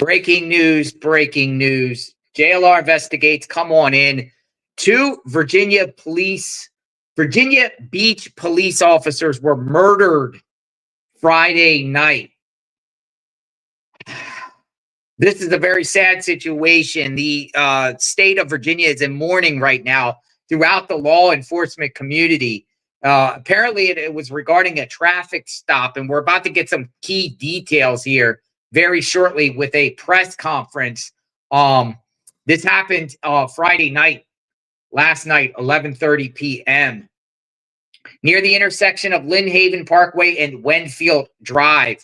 Breaking news, breaking news. JLR investigates, come on in. Two Virginia Beach police officers were murdered Friday night. This is a very sad situation. The state of Virginia is in mourning right now throughout the law enforcement community. Apparently, it was regarding a traffic stop, and we're about to get some key details here very shortly with a press conference. This happened Friday night, last night, 11:30 p.m. near the intersection of Lynn Haven Parkway and Wenfield Drive.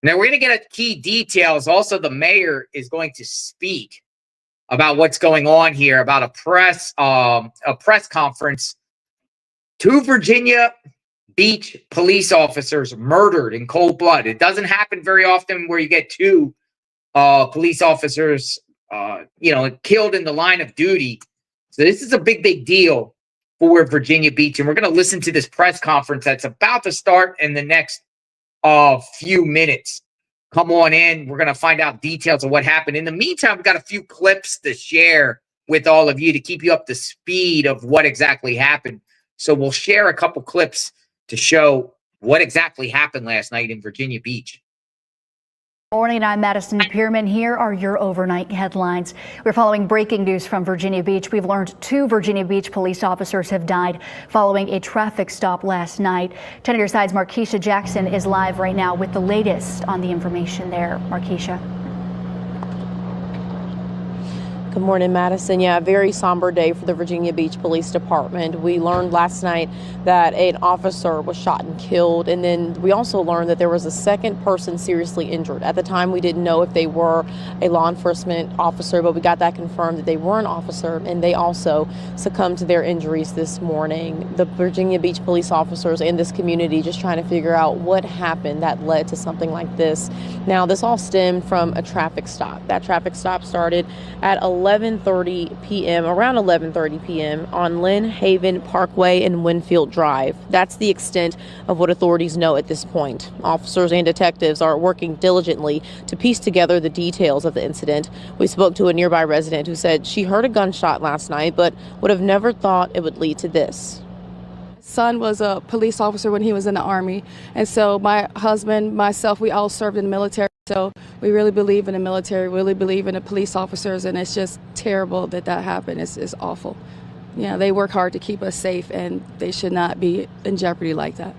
Now, we're going to get key details. Also, the mayor is going to speak about what's going on here, about a press conference. Two Virginia Beach police officers murdered in cold blood. It doesn't happen very often where you get two police officers, killed in the line of duty. So this is a big, big deal for Virginia Beach. And we're going to listen to this press conference that's about to start in the next few minutes. Come on in. We're going to find out details of what happened. In the meantime, we've got a few clips to share with all of you to keep you up to speed of what exactly happened. So we'll share a couple clips to show what exactly happened last night in Virginia Beach. Morning, I'm Madison Pierman. Here are your overnight headlines. We're following breaking news from Virginia Beach. We've learned two Virginia Beach police officers have died following a traffic stop last night. 10 on your side's Markeisha Jackson is live right now with the latest on the information there. Markeisha. Good morning, Madison. Yeah, a very somber day for the Virginia Beach Police Department. We learned last night that an officer was shot and killed, and then we also learned that there was a second person seriously injured. At the time, we didn't know if they were a law enforcement officer, but we got that confirmed that they were an officer, and they also succumbed to their injuries this morning. The Virginia Beach police officers in this community just trying to figure out what happened that led to something like this. Now, this all stemmed from a traffic stop. That traffic stop started at 11:30 p.m., around 11:30 p.m. on Lynn Haven Parkway and Winfield Drive. That's the extent of what authorities know at this point. Officers and detectives are working diligently to piece together the details of the incident. We spoke to a nearby resident who said she heard a gunshot last night, but would have never thought it would lead to this. Son was a police officer when he was in the Army, and so my husband, myself, we all served in the military. So we really believe in the military, really believe in the police officers, and it's just terrible that happened. It's awful. Yeah, they work hard to keep us safe, and they should not be in jeopardy like that.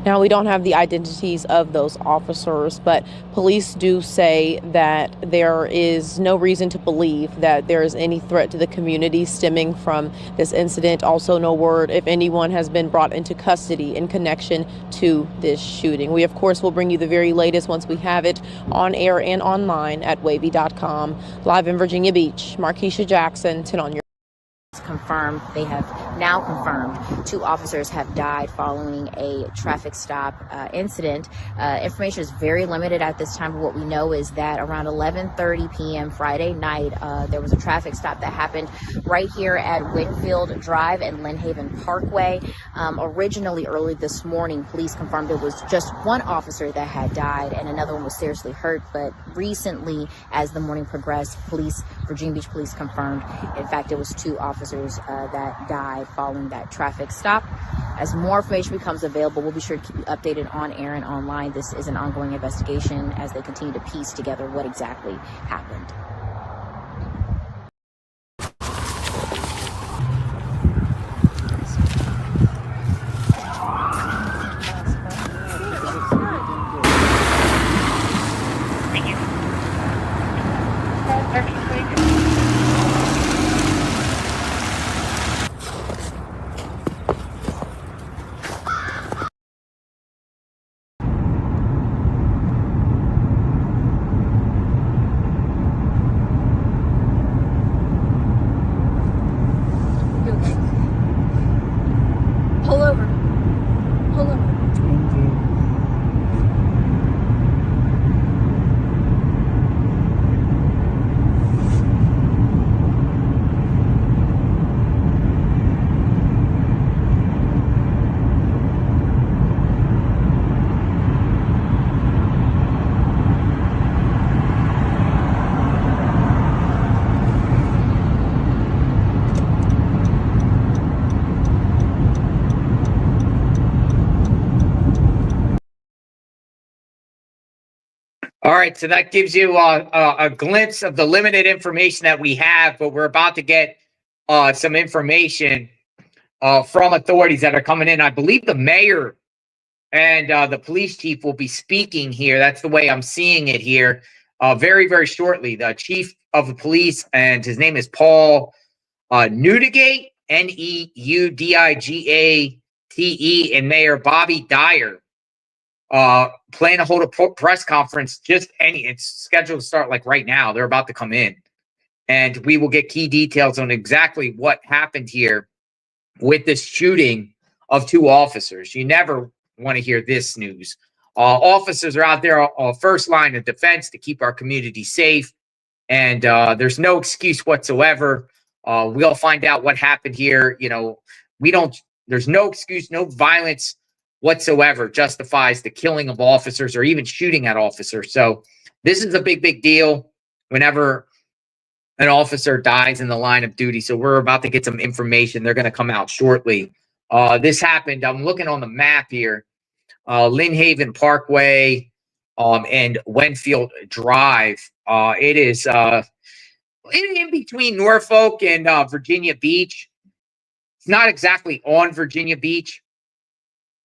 Now, we don't have the identities of those officers, but police do say that there is no reason to believe that there is any threat to the community stemming from this incident. Also, no word if anyone has been brought into custody in connection to this shooting. We, of course, will bring you the very latest once we have it on air and online at wavy.com. Live in Virginia Beach, Markeisha Jackson, 10 on your. Confirmed. They have now confirmed two officers have died following a traffic stop incident. Information is very limited at this time, but what we know is that around 11:30 p.m. Friday night, there was a traffic stop that happened right here at Winfield Drive and Lynn Haven Parkway. Originally, early this morning, police confirmed it was just one officer that had died and another one was seriously hurt. But recently, as the morning progressed, Virginia Beach Police confirmed, in fact, it was two officers that died following that traffic stop. As more information becomes available, we'll be sure to keep you updated on air and online. This is an ongoing investigation as they continue to piece together what exactly happened. All right, so that gives you a glimpse of the limited information that we have, but we're about to get some information from authorities that are coming in. I believe the mayor and the police chief will be speaking here. That's the way I'm seeing it here. Very, very shortly. The chief of the police, and his name is Paul Neudigate, Neudigate, and Mayor Bobby Dyer plan to hold a press conference. It's scheduled to start like right now. They're about to come in, and we will get key details on exactly what happened here with this shooting of 2 officers. You never want to hear this news. Officers are out there first line of defense to keep our community safe, and there's no excuse whatsoever. We'll find out what happened here. There's no excuse, no violence whatsoever justifies the killing of officers or even shooting at officers. So this is a big, big deal whenever an officer dies in the line of duty. So we're about to get some information. They're going to come out shortly. This happened. I'm looking on the map here. Lynn Haven Parkway and Wenfield Drive. It is in between Norfolk and Virginia Beach. It's not exactly on Virginia Beach,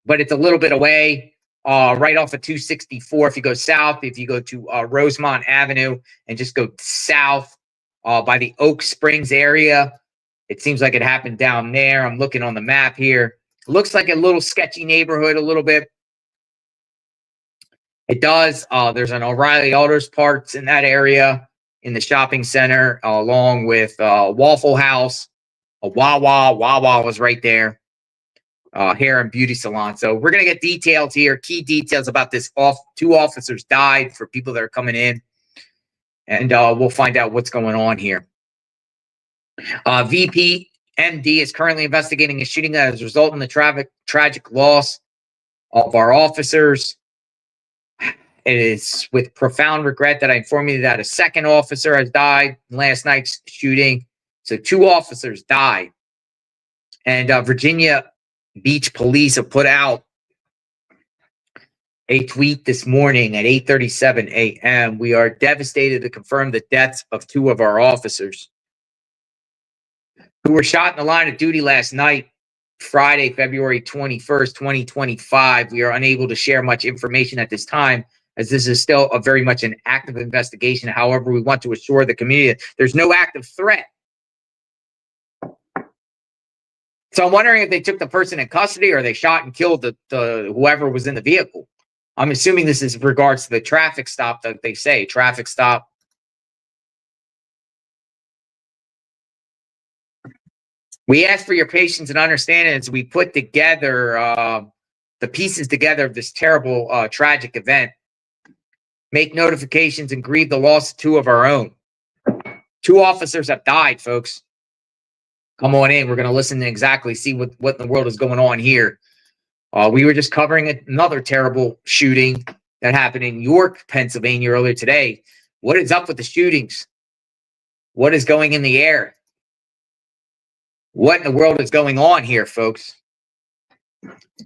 but it's a little bit away, right off of 264. If you go south, if you go to Rosemont Avenue and just go south by the Oak Springs area, it seems like it happened down there. I'm looking on the map here. It looks like a little sketchy neighborhood a little bit. It does. There's an O'Reilly Autos Parts in that area in the shopping center, along with Waffle House, a Wawa. Wawa was right there. Hair and beauty salon. So we're going to get details here, key details about this. 2 officers died for people that are coming in. And we'll find out what's going on here. VPMD is currently investigating a shooting that has resulted in the tragic loss of our officers. It is with profound regret that I inform you that a second officer has died in last night's shooting. So 2 officers died. And Virginia Beach Police have put out a tweet this morning at 8:37 a.m. We are devastated to confirm the deaths of 2 of our officers who were shot in the line of duty last night, Friday, February 21st, 2025. We are unable to share much information at this time, as this is still very much an active investigation. However, we want to assure the community that there's no active threat. So I'm wondering if they took the person in custody or they shot and killed the whoever was in the vehicle. I'm assuming this is in regards to the traffic stop that they say. Traffic stop. We ask for your patience and understanding as we put together the pieces together of this terrible, tragic event. Make notifications and grieve the loss of 2 of our own. 2 officers have died, folks. Come on in. We're going to listen to exactly see what in the world is going on here. We were just covering another terrible shooting that happened in York, Pennsylvania earlier today. What is up with the shootings? What is going in the air? What in the world is going on here, folks?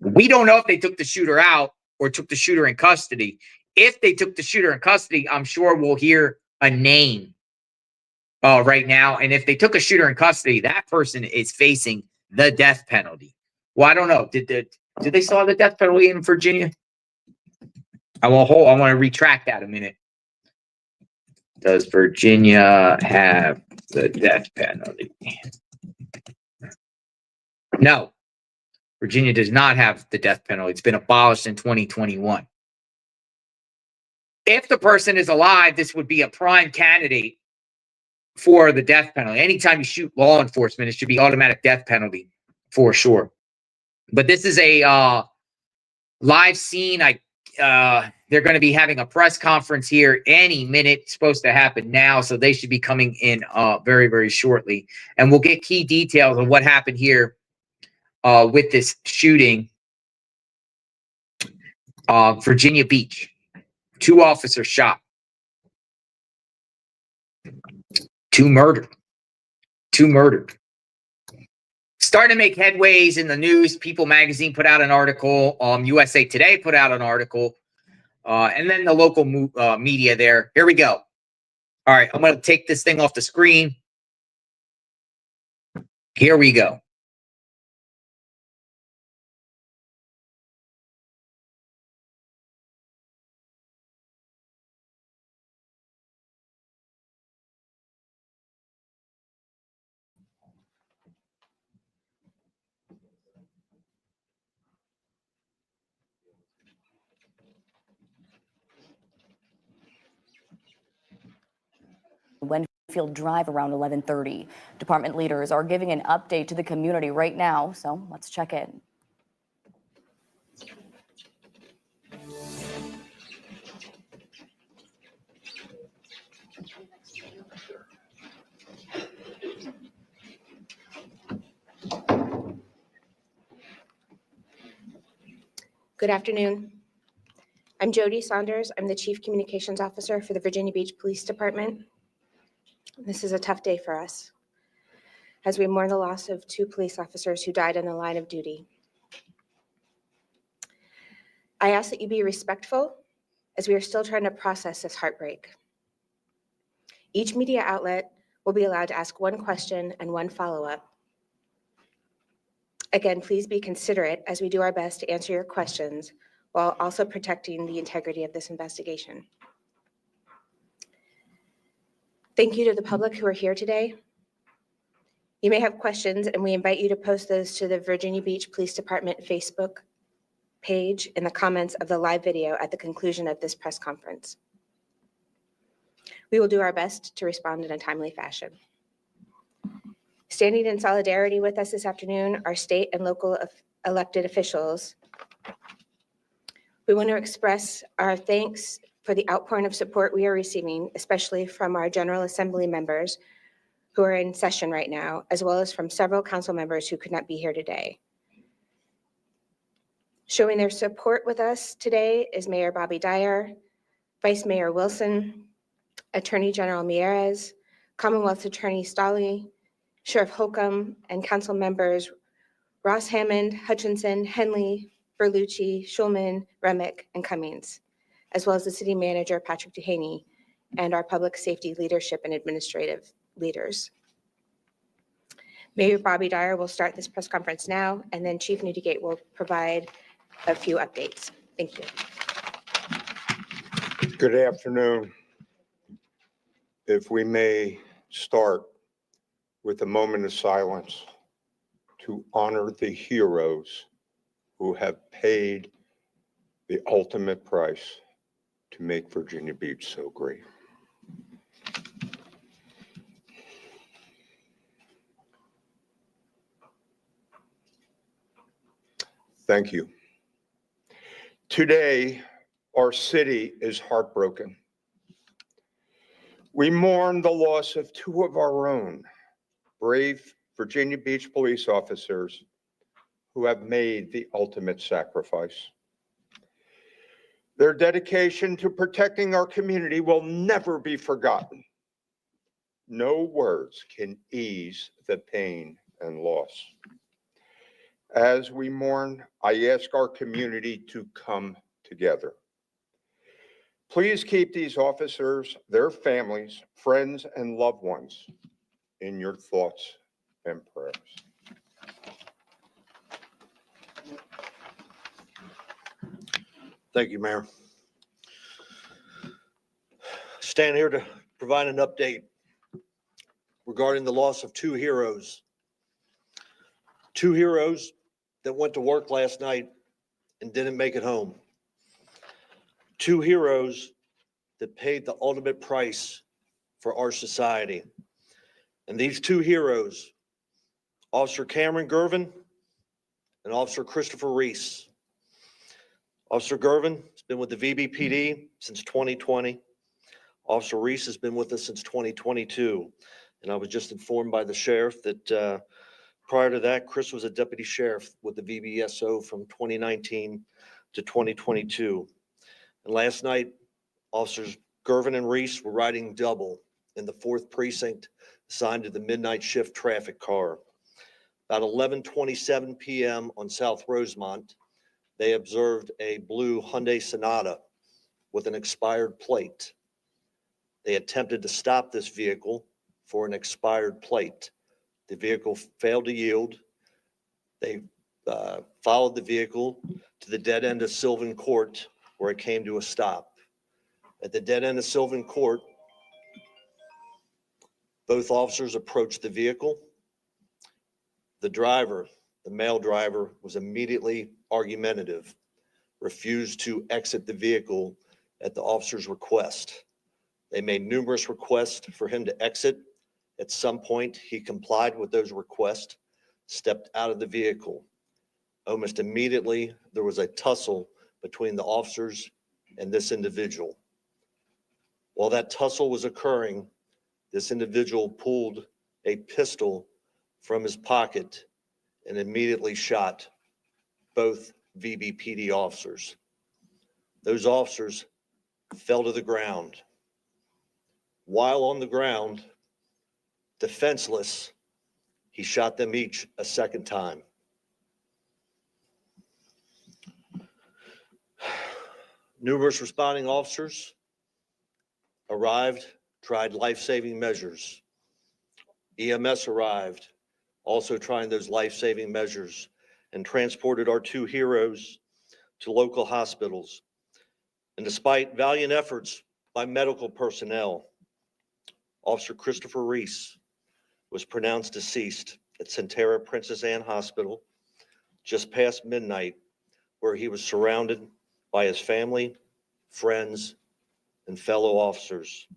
We don't know if they took the shooter out or took the shooter in custody. If they took the shooter in custody, I'm sure we'll hear a name right now. And if they took a shooter in custody, that person is facing the death penalty. Well, I don't know. Did they still have the death penalty in Virginia? I want to retract that a minute. Does Virginia have the death penalty? No. Virginia does not have the death penalty. It's been abolished in 2021. If the person is alive, this would be a prime candidate for the death penalty. Anytime you shoot law enforcement, it should be automatic death penalty for sure. But this is a live scene. They're going to be having a press conference here any minute. It's supposed to happen now, so they should be coming in very, very shortly. And we'll get key details on what happened here with this shooting. Virginia Beach. 2 officers shot. 2 murdered. 2 murdered. Starting to make headways in the news. People magazine put out an article. USA Today put out an article. and then the local media there. Here we go. All right, I'm going to take this thing off the screen. Here we go. Wenfield Drive around 11:30. Department leaders are giving an update to the community right now, so let's check in. Good afternoon. I'm Jody Saunders. I'm the Chief Communications Officer for the Virginia Beach Police Department. This is a tough day for us, as we mourn the loss of 2 police officers who died in the line of duty. I ask that you be respectful, as we are still trying to process this heartbreak. Each media outlet will be allowed to ask 1 question and 1 follow-up. Again, please be considerate as we do our best to answer your questions while also protecting the integrity of this investigation. Thank you to the public who are here today. You may have questions, and we invite you to post those to the Virginia Beach Police Department Facebook page in the comments of the live video at the conclusion of this press conference. We will do our best to respond in a timely fashion. Standing in solidarity with us this afternoon are state and local elected officials. We want to express our thanks for the outpouring of support we are receiving, especially from our General Assembly members who are in session right now, as well as from several council members who could not be here today. Showing their support with us today is Mayor Bobby Dyer, Vice Mayor Wilson, Attorney General Mieres, Commonwealth Attorney Stolley, Sheriff Holcomb, and council members Ross Hammond, Hutchinson, Henley, Berlucci, Schulman, Remick, and Cummings, as well as the city manager, Patrick Duhaney, and our public safety leadership and administrative leaders. Mayor Bobby Dyer will start this press conference now, and then Chief Newdigate will provide a few updates. Thank you. Good afternoon. If we may start with a moment of silence to honor the heroes who have paid the ultimate price to make Virginia Beach so great. Thank you. Today, our city is heartbroken. We mourn the loss of 2 of our own, brave Virginia Beach police officers who have made the ultimate sacrifice. Their dedication to protecting our community will never be forgotten. No words can ease the pain and loss. As we mourn, I ask our community to come together. Please keep these officers, their families, friends, and loved ones in your thoughts and prayers. Thank you, Mayor. Stand here to provide an update regarding the loss of 2 heroes. 2 heroes that went to work last night and didn't make it home. 2 heroes that paid the ultimate price for our society. And these 2 heroes, Officer Cameron Gervin and Officer Christopher Reese. Officer Gervin has been with the VBPD since 2020. Officer Reese has been with us since 2022. And I was just informed by the sheriff that prior to that, Chris was a deputy sheriff with the VBSO from 2019 to 2022. And last night, Officers Gervin and Reese were riding double in the 4th precinct assigned to the midnight shift traffic car. About 11:27 p.m. on South Rosemont, they observed a blue Hyundai Sonata with an expired plate. They attempted to stop this vehicle for an expired plate. The vehicle failed to yield. They followed the vehicle to the dead end of Sylvan Court, where it came to a stop. At the dead end of Sylvan Court, both officers approached the vehicle. The driver, the male driver, was immediately argumentative, refused to exit the vehicle at the officer's request. They made numerous requests for him to exit. At some point, he complied with those requests, stepped out of the vehicle. Almost immediately, there was a tussle between the officers and this individual. While that tussle was occurring, this individual pulled a pistol from his pocket and immediately shot both VBPD officers. Those officers fell to the ground. While on the ground, defenseless, he shot them each a second time. Numerous responding officers arrived, tried life-saving measures. EMS arrived, also trying those life-saving measures, and transported our two heroes to local hospitals. And despite valiant efforts by medical personnel, Officer Christopher Reese was pronounced deceased at Centera Princess Anne Hospital just past midnight, where he was surrounded by his family, friends, and fellow officers.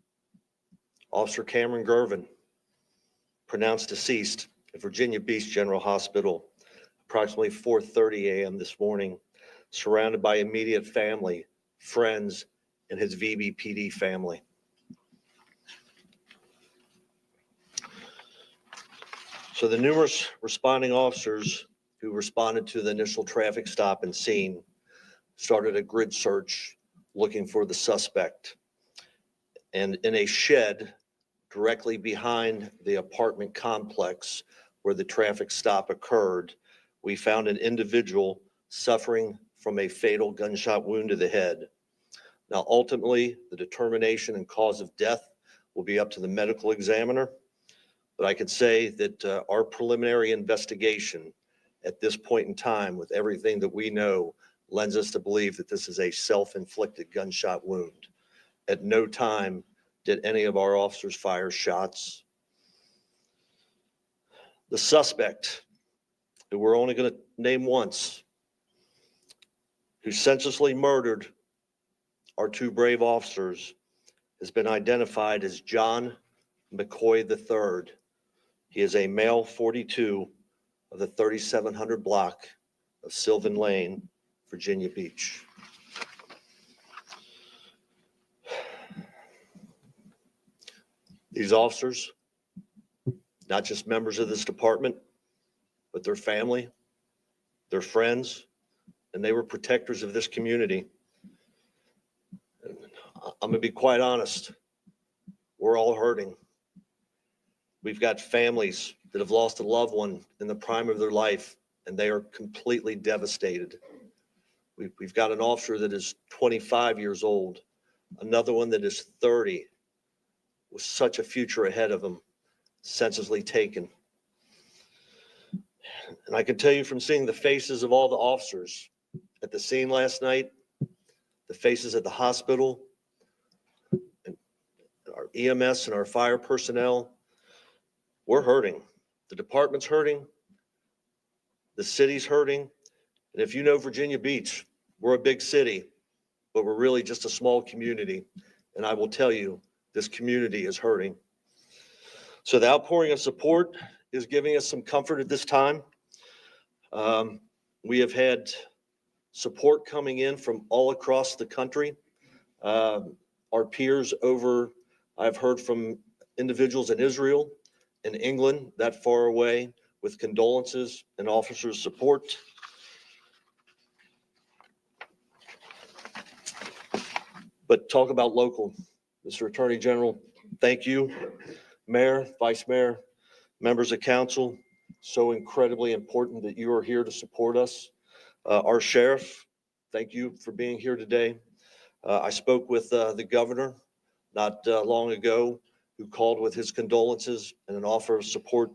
Officer Cameron Gervin, pronounced deceased at Virginia Beach General Hospital, approximately 4:30 a.m. this morning, surrounded by immediate family, friends, and his VBPD family. So the numerous responding officers who responded to the initial traffic stop and scene started a grid search looking for the suspect. And in a shed directly behind the apartment complex where the traffic stop occurred, we found an individual suffering from a fatal gunshot wound to the head. Now, ultimately, the determination and cause of death will be up to the medical examiner. But I could say that our preliminary investigation at this point in time, with everything that we know, lends us to believe that this is a self-inflicted gunshot wound. At no time did any of our officers fire shots. The suspect, who we're only going to name once, who senselessly murdered our two brave officers, has been identified as John McCoy III. He is a male 42 of the 3700 block of Sylvan Lane, Virginia Beach. These officers, not just members of this department, but their family, their friends, and they were protectors of this community. I'm gonna be quite honest, we're all hurting. We've got families that have lost a loved one in the prime of their life, and they are completely devastated. We've got an officer that is 25 years old, another one that is 30, with such a future ahead of him, senselessly taken. And I can tell you from seeing the faces of all the officers at the scene last night, the faces at the hospital, and our EMS and our fire personnel, we're hurting. The department's hurting. The city's hurting. And if you know Virginia Beach, we're a big city, but we're really just a small community. And I will tell you, this community is hurting. So the outpouring of support is giving us some comfort at this time. We have had support coming in from all across the country. Our peers over, I've heard from individuals in Israel, in England, that far away, with condolences and officers' support. But talk about local. Mr. Attorney General, thank you. Mayor, Vice Mayor, members of council, so incredibly important that you are here to support us. Our sheriff, thank you for being here today. I spoke with the governor not long ago, who called with his condolences and an offer of support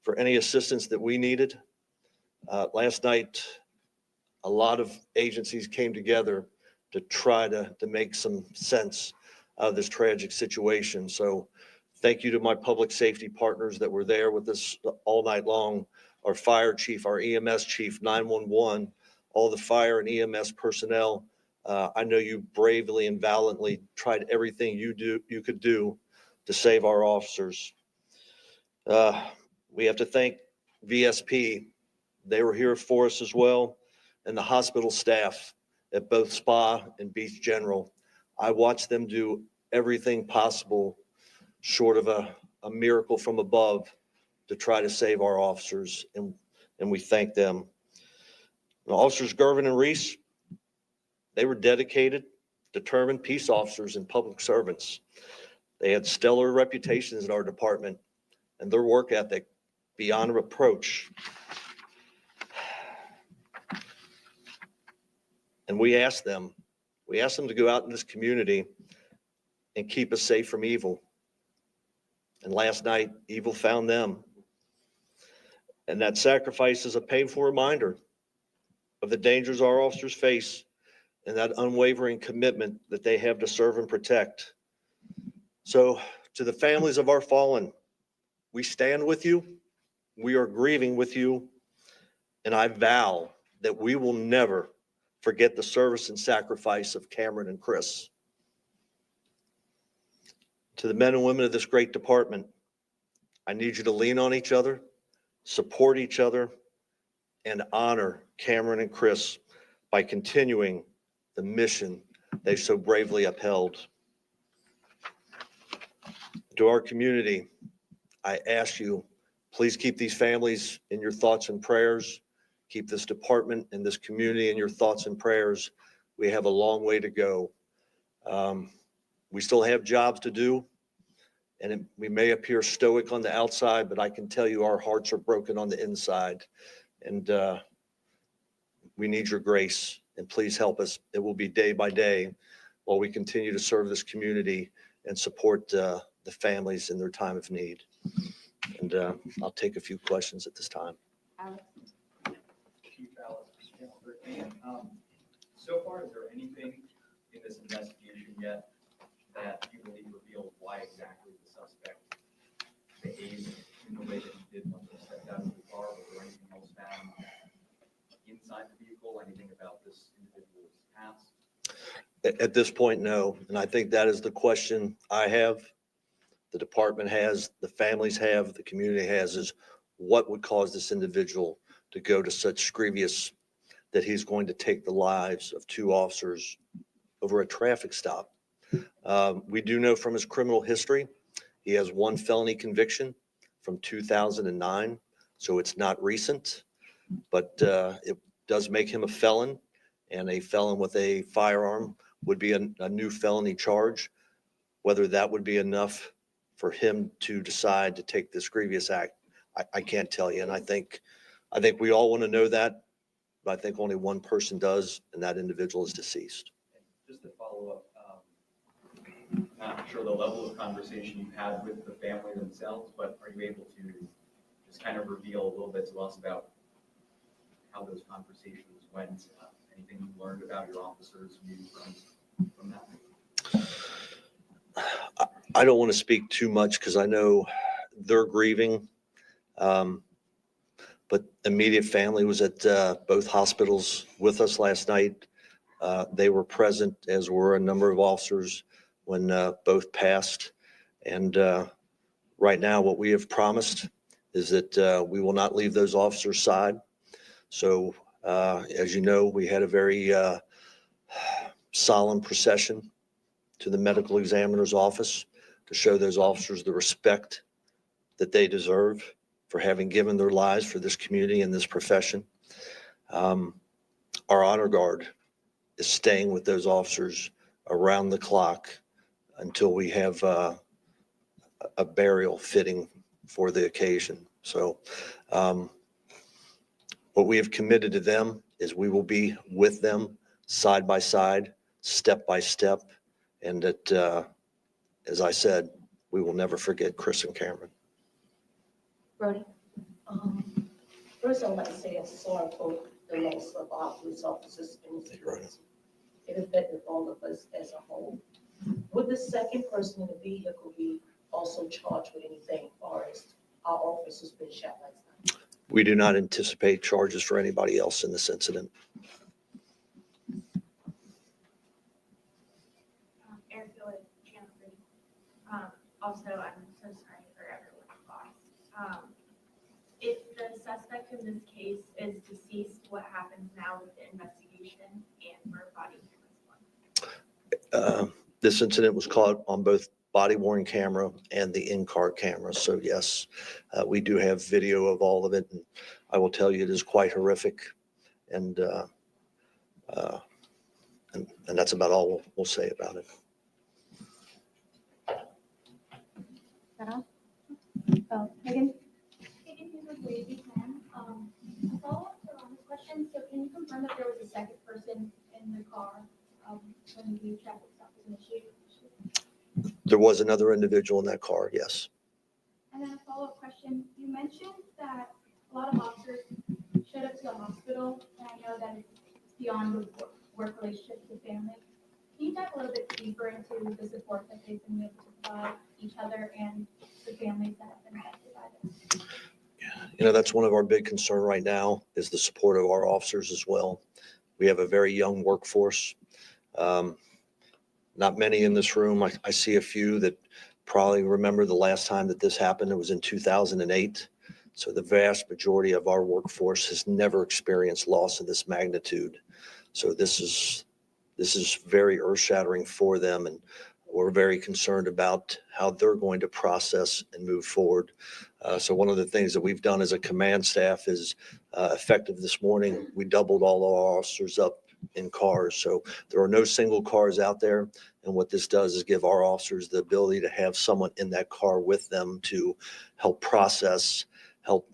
for any assistance that we needed. Last night, a lot of agencies came together to try to make some sense of this tragic situation. So thank you to my public safety partners that were there with us all night long, our fire chief, our EMS chief, 911, all the fire and EMS personnel. I know you bravely and valiantly tried everything you could do to save our officers. We have to thank VSP. They were here for us as well, and the hospital staff at both SPA and Beach General. I watched them do everything possible short of a miracle from above to try to save our officers, and we thank them. And Officers Gervin and Reese, they were dedicated, determined peace officers and public servants. They had stellar reputations in our department, and their work ethic beyond reproach. And we asked them to go out in this community and keep us safe from evil. And last night, evil found them. And that sacrifice is a painful reminder of the dangers our officers face and that unwavering commitment that they have to serve and protect. So to the families of our fallen, we stand with you, we are grieving with you, and I vow that we will never forget the service and sacrifice of Cameron and Chris. To the men and women of this great department, I need you to lean on each other, support each other, and honor Cameron and Chris by continuing the mission they so bravely upheld. To our community, I ask you, please keep these families in your thoughts and prayers. Keep this department and this community in your thoughts and prayers. We have a long way to go. We still have jobs to do, and we may appear stoic on the outside, but I can tell you our hearts are broken on the inside, and we need your grace, and please help us. It will be day by day while we continue to serve this community and support the families in their time of need. And I'll take a few questions at this time. Chief Alex, so far, is there anything in this investigation yet that you believe reveals why exactly the suspect behaved in the way that he did when he stepped out of the car? Was there anything else found inside the vehicle? Anything about this individual's past? At this point, no. And I think that is the question I have, the department has, the families have, the community has, is what would cause this individual to go to such grievous that he's going to take the lives of two officers over a traffic stop. We do know from his criminal history, he has one felony conviction from 2009, so it's not recent, but it does make him a felon, and a felon with a firearm would be a new felony charge. Whether that would be enough for him to decide to take this grievous act, I can't tell you. And I think we all want to know that, but I think only one person does, and that individual is deceased. Just to follow up, not sure the level of conversation you've had with the family themselves, but are you able to just kind of reveal a little bit to us about how those conversations went? Anything you learned about your officers maybe from that? I don't want to speak too much because I know they're grieving. But immediate family was at both hospitals with us last night. They were present, as were a number of officers when both passed. And right now, what we have promised is that we will not leave those officers' side. So as you know, we had a very solemn procession to the medical examiner's office to show those officers the respect that they deserve for having given their lives for this community and this profession. Our honor guard is staying with those officers around the clock until we have a burial fitting for the occasion. So what we have committed to them is we will be with them side by side, step by step, and that, as I said, we will never forget Chris and Cameron. Brody? First, I'd like to say I'm sorry for the loss of our police officers in this case. It affected all of us as a whole. Would the second person in the vehicle be also charged with anything, or as our officers been shot last night? We do not anticipate charges for anybody else in this incident. Also, I'm so sorry for everyone's loss. If the suspect in this case is deceased, what happens now with the investigation and where body cameras going? This incident was caught on both body-worn camera and the in-car camera. So yes, we do have video of all of it. And I will tell you, it is quite horrific. And that's about all we'll say about it. Megan? Megan, this is Lady Clem. A follow-up to Ron's question. So can you confirm that there was a second person in the car when the traffic stop was initiated? There was another individual in that car, yes. And then a follow-up question. You mentioned that a lot of officers showed up to the hospital, and I know that it's beyond the work relationship to the family. Can you dive a little bit deeper into the support that they've been able to provide each other and the families that have been affected by this? You know, that's one of our big concern right now is the support of our officers as well. We have a very young workforce. Not many in this room. I see a few that probably remember the last time that this happened. It was in 2008. So the vast majority of our workforce has never experienced loss of this magnitude. So this is very earth-shattering for them, and we're very concerned about how they're going to process and move forward. So one of the things that we've done as a command staff is effective this morning, we doubled all our officers up in cars. So there are no single cars out there. And what this does is give our officers the ability to have someone in that car with them to help process, help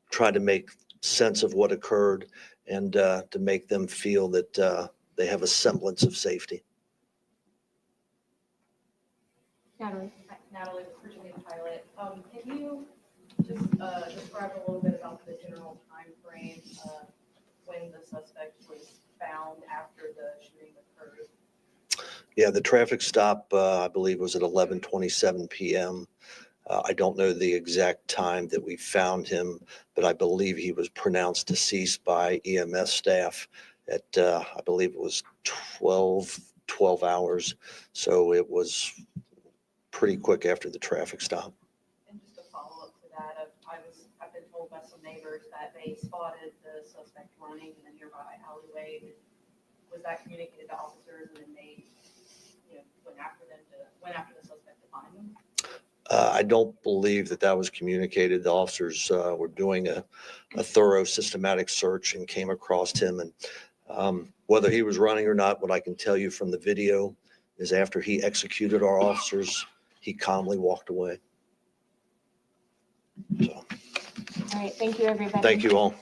try to make sense of what occurred, and to make them feel that they have a semblance of safety. Natalie. Natalie, the Virginia pilot. Can you just describe a little bit about the general time frame when the suspect was found after the shooting occurred? Yeah, the traffic stop, I believe, was at 11:27 p.m. I don't know the exact time that we found him, but I believe he was pronounced deceased by EMS staff at, I believe it was 12 hours. So it was pretty quick after the traffic stop. And just a follow-up to that, I've been told by some neighbors that they spotted the suspect running in the nearby alleyway. Was that communicated to officers, and then they, went after the suspect to find him? I don't believe that was communicated. The officers were doing a thorough, systematic search and came across him. And whether he was running or not, what I can tell you from the video is after he executed our officers, he calmly walked away. So, All right. Thank you, everybody. thank you all.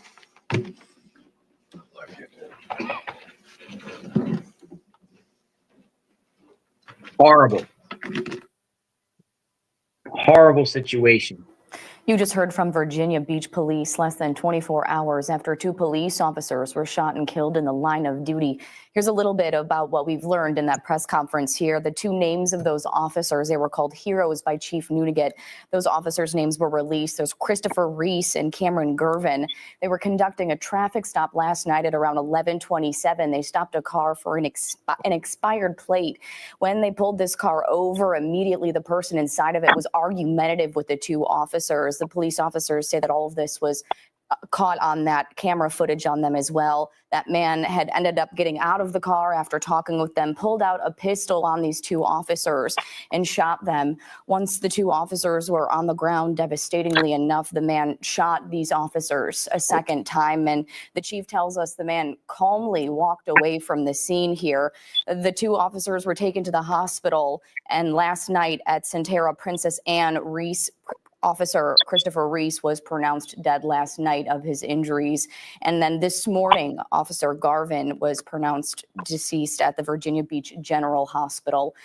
Horrible. Horrible situation. You just heard from Virginia Beach Police less than 24 hours after 2 police officers were shot and killed in the line of duty. Here's a little bit about what we've learned in that press conference here. The 2 names of those officers, they were called heroes by Chief Nunigat. Those officers' names were released. There's Christopher Reese and Cameron Gervin. They were conducting a traffic stop last night at around 11:27. They stopped a car for an expired plate. When they pulled this car over, immediately the person inside of it was argumentative with the 2 officers. The police officers say that all of this was caught on that camera footage on them as well. That man had ended up getting out of the car after talking with them, pulled out a pistol on these 2 officers and shot them. Once the 2 officers were on the ground, devastatingly enough, the man shot these officers a second time. And the chief tells us the man calmly walked away from the scene here. The 2 officers were taken to the hospital, and last night at Centera, Princess Anne Reese Officer Christopher Reese was pronounced dead last night of his injuries. And then this morning, Officer Garvin was pronounced deceased at the Virginia Beach General Hospital.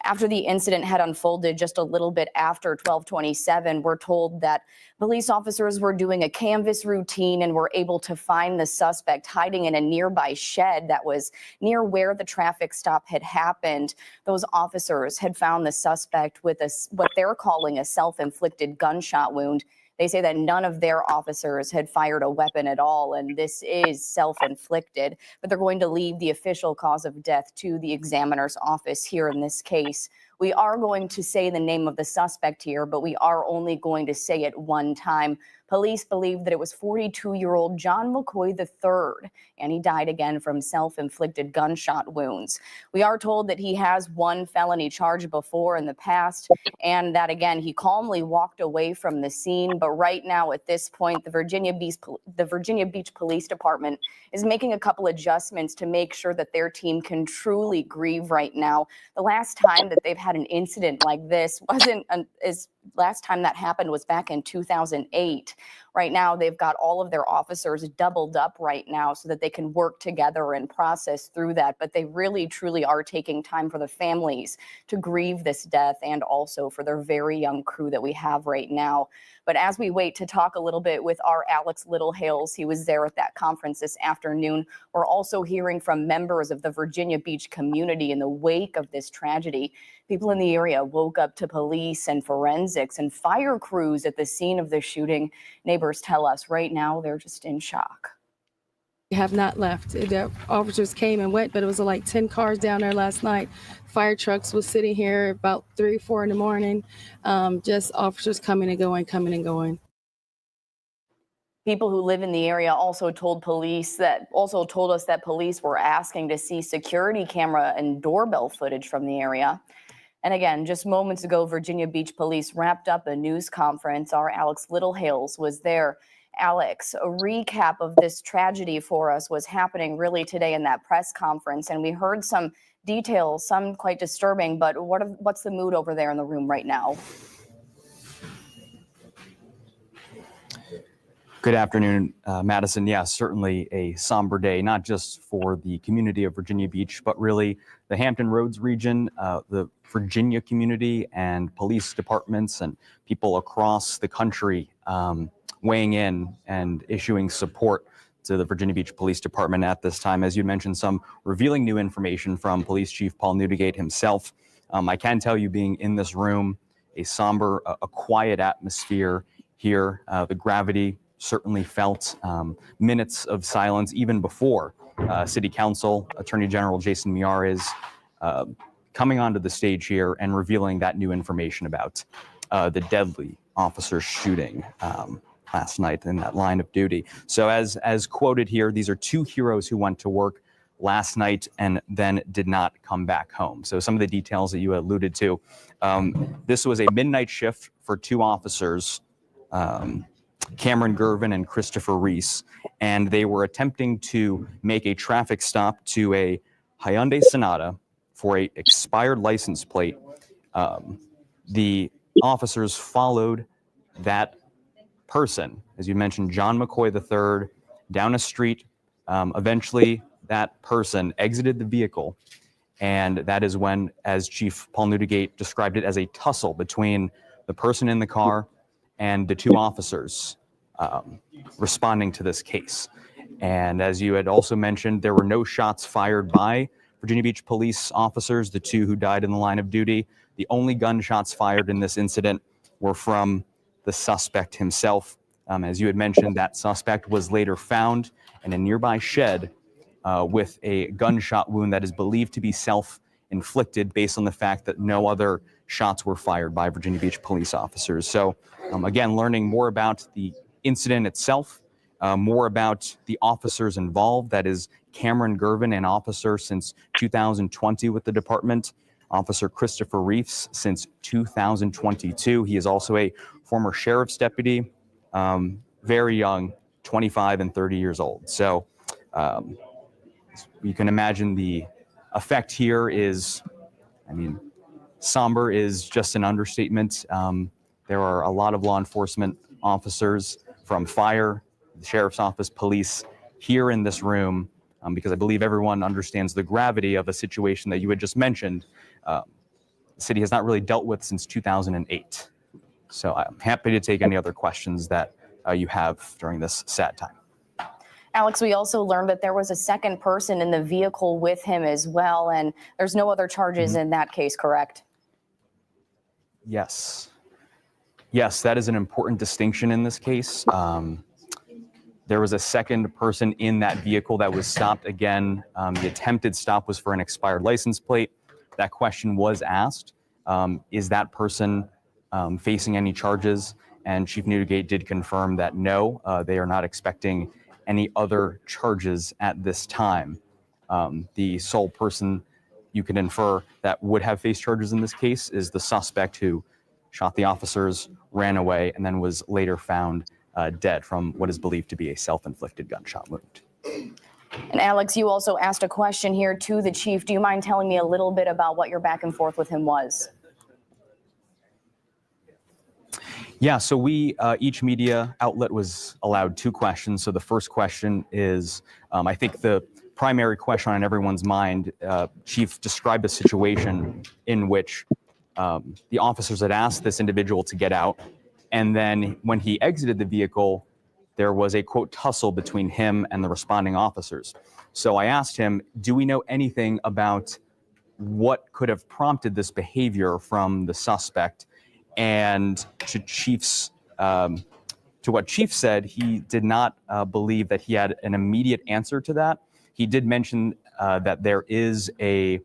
After the incident had unfolded just a little bit after 12:27, we're told that police officers were doing a canvas routine and were able to find the suspect hiding in a nearby shed that was near where the traffic stop had happened. Those officers had found the suspect with what they're calling a self-inflicted gunshot wound. They say that none of their officers had fired a weapon at all, and this is self-inflicted, but they're going to leave the official cause of death to the examiner's office here in this case. We are going to say the name of the suspect here, but we are only going to say it one time. Police believe that it was 42-year-old John McCoy III, and he died again from self-inflicted gunshot wounds. We are told that he has one felony charge before in the past, and that, again, he calmly walked away from the scene. But right now, at this point, the Virginia Beach Police Department is making a couple adjustments to make sure that their team can truly grieve right now. The last time that they've had an incident like this last time that happened was back in 2008. Right now, they've got all of their officers doubled up right now so that they can work together and process through that. But they really, truly are taking time for the families to grieve this death and also for their very young crew that we have right now. But as we wait to talk a little bit with our Alex Littlehales, he was there at that conference this afternoon. We're also hearing from members of the Virginia Beach community in the wake of this tragedy. People in the area woke up to police and forensics and fire crews at the scene of the shooting. Neighbors tell us right now they're just in shock. We have not left. The officers came and went, but it was like 10 cars down there last night. Fire trucks was sitting here about 3 or 4 in the morning. Just officers coming and going, coming and going. People who live in the area also told us that police were asking to see security camera and doorbell footage from the area. And again, just moments ago, Virginia Beach Police wrapped up a news conference. Our Alex Littlehales was there. Alex, a recap of this tragedy for us was happening really today in that press conference, and we heard some details, some quite disturbing, but what's the mood over there in the room right now? Good afternoon, Madison. Yeah, certainly a somber day, not just for the community of Virginia Beach, but really the Hampton Roads region, the Virginia community and police departments and people across the country weighing in and issuing support to the Virginia Beach Police Department at this time. As you mentioned, some revealing new information from Police Chief Paul Newdigate himself. I can tell you, being in this room, a somber, a quiet atmosphere here. The gravity certainly felt. Minutes of silence even before City Council Attorney General Jason Miyares coming onto the stage here and revealing that new information about the deadly officer shooting last night in that line of duty. So as quoted here, these are two heroes who went to work last night and then did not come back home. So some of the details that you alluded to, this was a midnight shift for two officers, Cameron Gervin and Christopher Reese, and they were attempting to make a traffic stop to a Hyundai Sonata for a expired license plate. The officers followed that person, as you mentioned, John McCoy III, down a street. Eventually, that person exited the vehicle, and that is when, as Chief Paul Newdigate described it, as a tussle between the person in the car and the two officers responding to this case. And as you had also mentioned, there were no shots fired by Virginia Beach police officers, the two who died in the line of duty. The only gunshots fired in this incident were from the suspect himself. As you had mentioned, that suspect was later found in a nearby shed with a gunshot wound that is believed to be self-inflicted based on the fact that no other shots were fired by Virginia Beach police officers. So again, learning more about the incident itself, more about the officers involved. That is Cameron Gervin, an officer since 2020 with the department. Officer Christopher Reese since 2022. He is also a former sheriff's deputy, very young, 25 and 30 years old. So you can imagine the effect here is, somber is just an understatement. there are a lot of law enforcement officers from fire, the sheriff's office, police here in this room, because I believe everyone understands the gravity of a situation that you had just mentioned. The city has not really dealt with since 2008. So I'm happy to take any other questions that you have during this sad time. Alex, we also learned that there was a second person in the vehicle with him as well, and there's no other charges in that case, correct? Yes. Yes, that is an important distinction in this case. There was a second person in that vehicle that was stopped again. The attempted stop was for an expired license plate. That question was asked. Is that person facing any charges? And Chief Newgate did confirm that no, they are not expecting any other charges at this time. The sole person you can infer that would have faced charges in this case is the suspect who shot the officers, ran away, and then was later found dead from what is believed to be a self-inflicted gunshot wound. And Alex, you also asked a question here to the chief. Do you mind telling me a little bit about what your back and forth with him was? Yeah, so we, each media outlet was allowed 2 questions. So the first question is, I think the primary question on everyone's mind, Chief described a situation in which the officers had asked this individual to get out. And then when he exited the vehicle, there was a, quote, tussle between him and the responding officers. So I asked him, do we know anything about what could have prompted this behavior from the suspect? And to what Chief said, he did not believe that he had an immediate answer to that. He did mention that there is a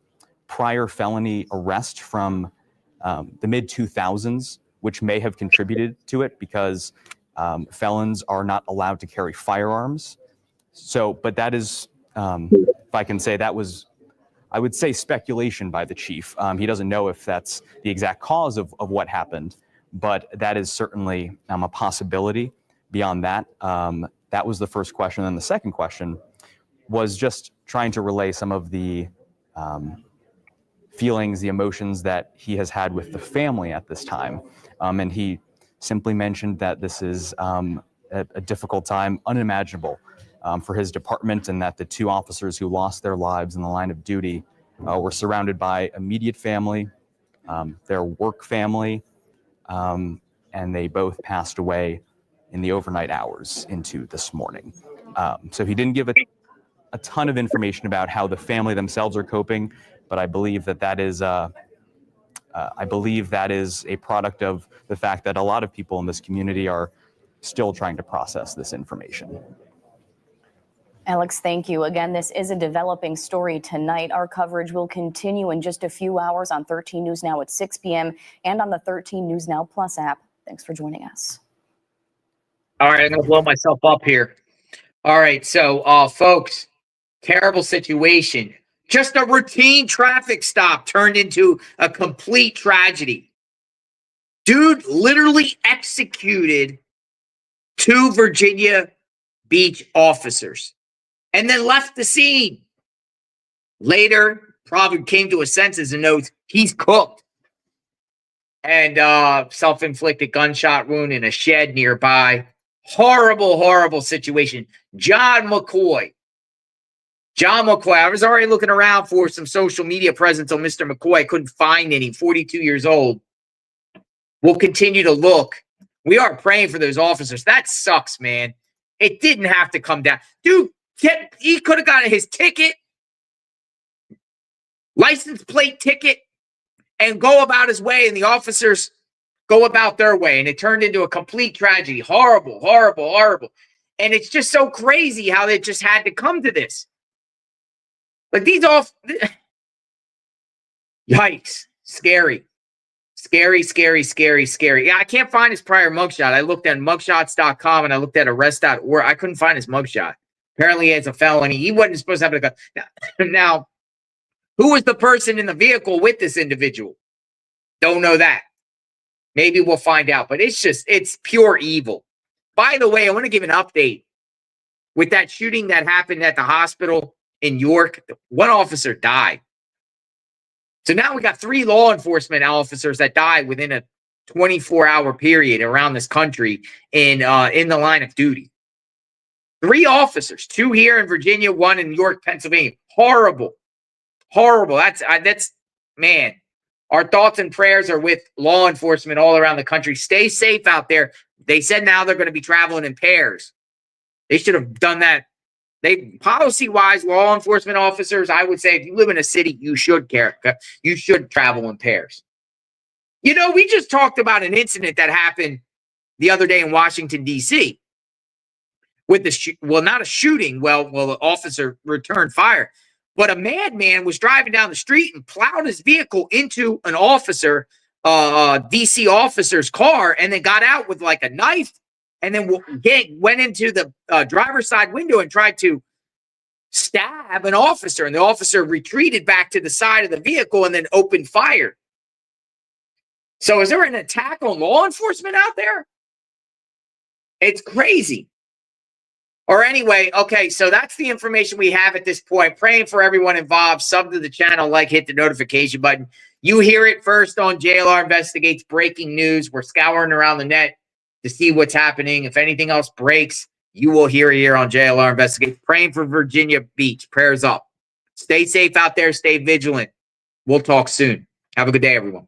prior felony arrest from the mid-2000s, which may have contributed to it because felons are not allowed to carry firearms. So, but that is, if I can say, that was, I would say, speculation by the chief. He doesn't know if that's the exact cause of what happened, but that is certainly a possibility. Beyond that, that was the first question. And the second question was just trying to relay some of the feelings, the emotions that he has had with the family at this time. And he simply mentioned that this is a difficult time, unimaginable for his department, and that the 2 officers who lost their lives in the line of duty were surrounded by immediate family, their work family, and they both passed away in the overnight hours into this morning. So he didn't give a ton of information about how the family themselves are coping, but I believe that that is a product of the fact that a lot of people in this community are still trying to process this information. Alex, thank you. Again, this is a developing story tonight. Our coverage will continue in just a few hours on 13 News Now at 6 p.m. and on the 13 News Now Plus app. Thanks for joining us. All right, I'm going to blow myself up here. All right, so, folks, terrible situation. Just a routine traffic stop turned into a complete tragedy. Dude literally executed 2 Virginia Beach officers and then left the scene. Later, probably came to his senses and knows he's cooked. And self-inflicted gunshot wound in a shed nearby. Horrible, horrible situation. John McCoy. I was already looking around for some social media presence on Mr. McCoy. I couldn't find any. 42 years old. We'll continue to look. We are praying for those officers. That sucks, man. It didn't have to come down. Dude, he could have gotten his ticket, license plate ticket, and go about his way, and the officers go about their way. And it turned into a complete tragedy. Horrible, horrible, horrible. And it's just so crazy how they just had to come to this. Like yikes. Scary. Scary, scary, scary, scary. Yeah, I can't find his prior mugshot. I looked at mugshots.com and I looked at arrest.org. I couldn't find his mugshot. Apparently, it's a felony. He wasn't supposed to have a gun. Now, who was the person in the vehicle with this individual? Don't know that. Maybe we'll find out. But it's pure evil. By the way, I want to give an update. With that shooting that happened at the hospital in York, 1 officer died. So now we got 3 law enforcement officers that died within a 24-hour period around this country in the line of duty. 3 officers, 2 here in Virginia, 1 in York, Pennsylvania. Horrible. Horrible. That's man. Our thoughts and prayers are with law enforcement all around the country. Stay safe out there. They said now they're going to be traveling in pairs. They should have done that. Policy-wise, law enforcement officers, I would say if you live in a city, you should travel in pairs. You know, we just talked about an incident that happened the other day in Washington, D.C. with not a shooting. Well, the officer returned fire, but a madman was driving down the street and plowed his vehicle into an officer, DC officer's car, and then got out with like a knife, and then went into the driver's side window and tried to stab an officer, and the officer retreated back to the side of the vehicle and then opened fire. So is there an attack on law enforcement out there? It's crazy. Or anyway, okay, so that's the information we have at this point. Praying for everyone involved. Sub to the channel, hit the notification button. You hear it first on JLR Investigates breaking news. We're scouring around the net to see what's happening. If anything else breaks, you will hear it here on JLR Investigates. Praying for Virginia Beach. Prayers up. Stay safe out there. Stay vigilant. We'll talk soon. Have a good day, everyone.